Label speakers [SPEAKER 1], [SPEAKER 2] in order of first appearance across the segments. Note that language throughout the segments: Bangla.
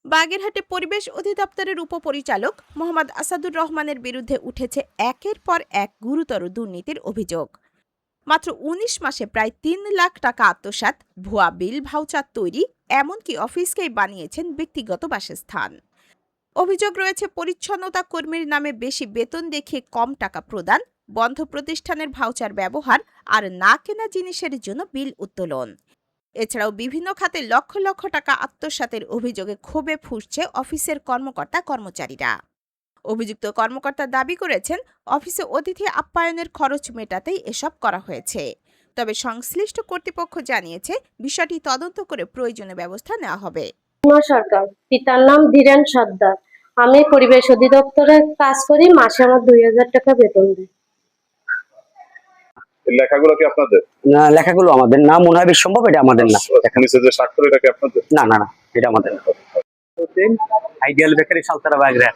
[SPEAKER 1] বাগেরহাটে পরিবেশ অধিদপ্তরের উপপরিচালক মোহাম্মদ আসাদুর রহমানের বিরুদ্ধে উঠেছে একের পর এক গুরুতর দুর্নীতির অভিযোগ। মাত্র ১৯ মাসে প্রায় ৩ লাখ টাকা আত্মসাৎ, ভুয়া বিল ভাউচার তৈরি, এমনকি অফিসকেই বানিয়েছেন ব্যক্তিগত বাসস্থান। অভিযোগ রয়েছে পরিচ্ছন্নতা কর্মীর নামে বেশি বেতন দেখিয়ে কম টাকা প্রদান, বন্ধ প্রতিষ্ঠানের ভাউচার ব্যবহার আর না কেনা জিনিসের জন্য বিল উত্তোলন। এছাড়াও বিভিন্ন খাতে লক্ষ লক্ষ টাকা আত্মসাতের অভিযোগে ক্ষোভে ফুঁসছে অফিসের কর্মকর্তা-কর্মচারীরা। অভিযুক্ত কর্মকর্তা দাবি করেছেন, অফিসে অতিথি আপ্যায়নের খরচ মেটাতেই এসব করা হয়েছে। তবে সংশ্লিষ্ট কর্তৃপক্ষ জানিয়েছে, বিষয়টি তদন্ত করে প্রয়োজনীয় ব্যবস্থা নেওয়া হবে।
[SPEAKER 2] সরকার, পিতার নাম ধীরেন সর্দার। আমি পরিবেশ অধিদপ্তরে কাজ করি, মাসে আমার ২০০০ টাকা বেতন দেয়।
[SPEAKER 3] লেখাগুলো কি আপনাদের?
[SPEAKER 4] না, লেখাগুলো আমাদের না, মনে হয় সম্ভব এটা আমাদের না।
[SPEAKER 3] নিচে যে স্বাক্ষর এটা কি আপনাদের?
[SPEAKER 4] না না না, এটা আমাদের না। আইডিয়াল বেকারি সালতারা বাগেরহাট,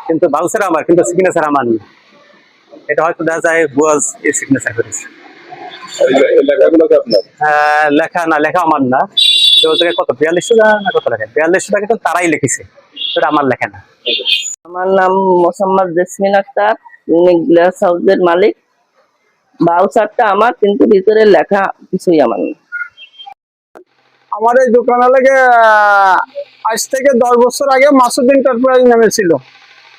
[SPEAKER 4] কিন্তু ভাউচার আমার, কিন্তু সিগনেচার আমার না। এটা হয়তো দেখা যায় বুয়াজ এর সিগনেচার করেছে।
[SPEAKER 3] লেখাগুলো কি আপনার?
[SPEAKER 4] লেখা আমার না। কত ৪২০০ টাকা না কত লেখা? ৪২০০ টাকা তো তারাই লিখেছে, এটা আমার লেখা না।
[SPEAKER 5] আমার নাম মোসাম্মদ জেসমিন আক্তার, ইউনিক গ্লাস হাউসের মালিক। ভাউচারটা আমার, কিন্তু ভিতরে লেখা কিছুই আমার না।
[SPEAKER 6] আমার এই দোকানে লেগে আজ থেকে ১০ বছর আগে মাসুদ এন্টারপ্রাইজ নামে ছিল।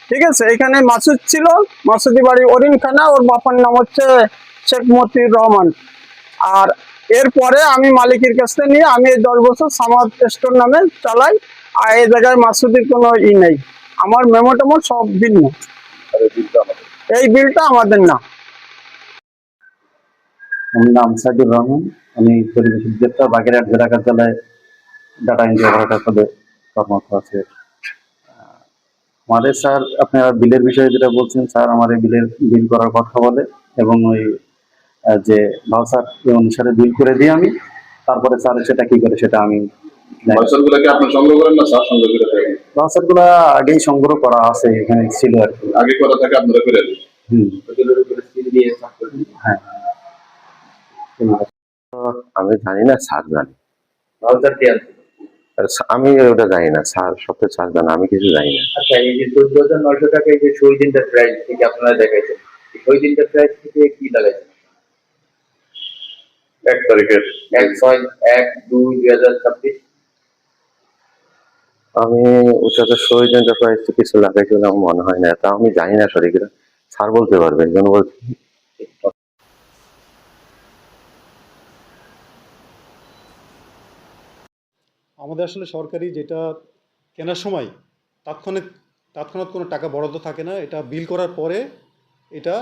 [SPEAKER 6] ঠিক আছে, এখানে মাসুদ ছিল, মাসুদি বাড়ি অরিন খানা, ওর বাপার নাম হচ্ছে শেখ মতিউর রহমান। আর এরপরে আমি মালিকের কাছ থেকে নিয়ে আমি ১০ বছর সামাদ স্টোর নামে চালাই। আর এই জায়গায় মাসুদির কোনো নেই, আমার মেমো টেমো সব ভিন্ন। এই বিলটা আমাদের না।
[SPEAKER 7] আমার নাম সাইদুর রহমান, আমি পরিবেশ অধিদপ্তর বাগেরহাট জেলা কার্যালয়ে ডাটা এন্ট্রি অপারেটর পদে কর্মরত আছে। আমাদের স্যার, আপনারা বিলের বিষয়ে যেটা বলছেন, স্যার আমার এই বিল করার কথা বলে এবং ওই যে ভাউচার অনুসারে বিল করে দিই আমি, তারপরে স্যার সেটা কি করে সেটা আমি।
[SPEAKER 3] ভাউচারগুলো কি আপনি সংগ্রহ করেন না স্যার সংগ্রহ করে থাকেন?
[SPEAKER 7] ভাউচারগুলো আগেই সংগ্রহ করা আছে, এখানে ছিল আর কি,
[SPEAKER 3] আগে করা থাকে আপনারা করে দিন।
[SPEAKER 7] হ্যাঁ।
[SPEAKER 8] আমি জানি না, স্যার জানি। আমি ওটা জানি না, স্যার সবচেয়ে স্যার জানা, আমি কিছু জানি না।
[SPEAKER 9] আচ্ছা, এই যে ১৪,৯০০ টাকা এই যে শহীদ এন্টারপ্রাইজ থেকে আপনারা দেখাইছেন, শহীদ এন্টারপ্রাইজ থেকে কি লাগাইছেন?
[SPEAKER 3] ১ তারিখের
[SPEAKER 9] ১/৬/১/২/২০২৬।
[SPEAKER 8] আমি ওটাতে শহীদ এন্টারপ্রাইজ থেকে কিছু লাগাইছি বলে আমার মনে হয় না, তা আমি জানি না সঠিক। স্যার বলতে পারবে, এই জন্য বলছি।
[SPEAKER 10] আমাদের আসলে সরকারি যেটা কেনার সময় তৎক্ষণাৎ কোনো টাকা বরাদ্দ থাকে না। এটা বিল করার পরে এটা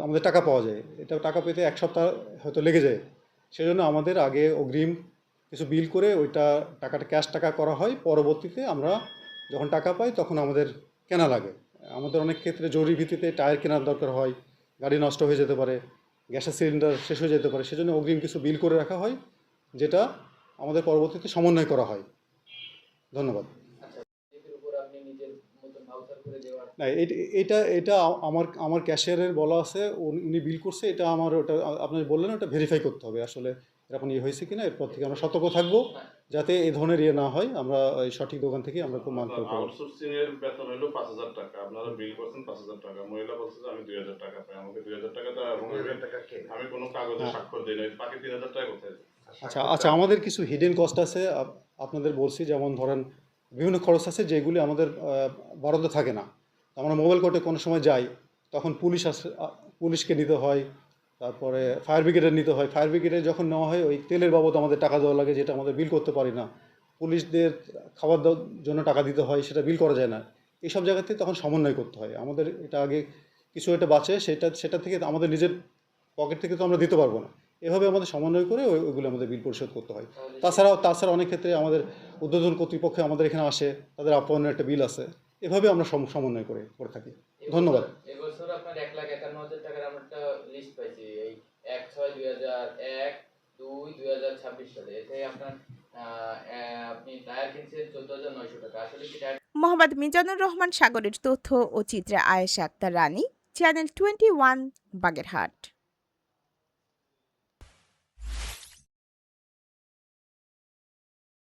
[SPEAKER 10] আমাদের টাকা পাওয়া যায়। এটা টাকা পেতে ১ সপ্তাহ হয়তো লেগে যায়। সেজন্য আমাদের আগে অগ্রিম কিছু বিল করে ওইটা টাকাটা ক্যাশ টাকা করা হয়। পরবর্তীতে আমরা যখন টাকা পাই তখন আমাদের কেনা লাগে। আমাদের অনেক ক্ষেত্রে জরুরি ভিত্তিতে টায়ার কেনার দরকার হয়, গাড়ি নষ্ট হয়ে যেতে পারে, গ্যাসের সিলিন্ডার শেষ হয়ে যেতে পারে। সেজন্য অগ্রিম কিছু বিল করে রাখা হয়, যেটা আমাদের পরবর্তীতে সমন্বয় করা হয়। ধন্যবাদ। না, এটা আমার ক্যাশিয়ারের বলা আছে, উনি বিল করছে, এটা আমার ওটা আপনি বললেন ওটা ভেরিফাই করতে হবে আসলে এরকম হয়েছে কিনা। এরপর থেকে আমরা সতর্ক থাকবো যাতে এই ধরনের না হয়। আমরা এই সঠিক দোকান থেকে আমরা খুব মানতে পারবো।
[SPEAKER 3] আউটসোর্সিং এর বেতন হলো ৫০০০ টাকা, আপনারা বিল করছেন ৫০০০ টাকা, মহিলা বলছে যে আমি ২০০০ টাকা পাই, আমাকে ২০০০ টাকাটা আমি কোনো কাগজে স্বাক্ষর দিই নাই, বাকি ৩০০০ টাকা কোথায়?
[SPEAKER 10] আচ্ছা, আমাদের কিছু হিডেন কস্ট আছে, আপনাদের বলছি। যেমন ধরেন বিভিন্ন খরচ আছে যেগুলি আমাদের বরাদ্দ থাকে না। আমরা মোবাইল কোর্টে কোনো সময় যাই, তখন পুলিশকে নিতে হয়, তারপরে ফায়ার ব্রিগেডের নিতে হয়। ফায়ার ব্রিগেডে যখন নেওয়া হয় ওই তেলের বাবদ আমাদের টাকা দেওয়া লাগে, যেটা আমাদের বিল করতে পারি না। পুলিশদের খাবার দেওয়ার জন্য টাকা দিতে হয়, সেটা বিল করা যায় না। এইসব জায়গাতে তখন সমন্বয় করতে হয়। আমাদের এটা আগে কিছু একটা বাঁচে, সেটা থেকে আমাদের নিজের পকেট থেকে তো আমরা দিতে পারবো না। এভাবে আমাদের সমন্বয় করে ওইগুলো আমাদের বিল পরিশোধ করতে হয়। তাছাড়া অনেক ক্ষেত্রে আমাদের ঊর্ধ্বতন কর্তৃপক্ষ আমাদের এখানে আসে, তাদের আপ্যায়নের একটা বিল আছে। এভাবে আমরা সমন্বয় করে থাকি। ধন্যবাদ।
[SPEAKER 9] এবছর আপনার ১,৫১,০০০ টাকার আমরা একটা লিস্ট পাইছি, এই ১/৬/২০০১, ২/২/২০২৬ সালে। এতে আপনি টায়ার কিনছেন ১৪,৯০০ টাকা। আসলে কি টায়ার?
[SPEAKER 1] মোহাম্মদ মিজানুর রহমান সাগরের তথ্য ও চিত্রে আয়েশা আক্তার রানী, চ্যানেল 21, বাগেরহাট।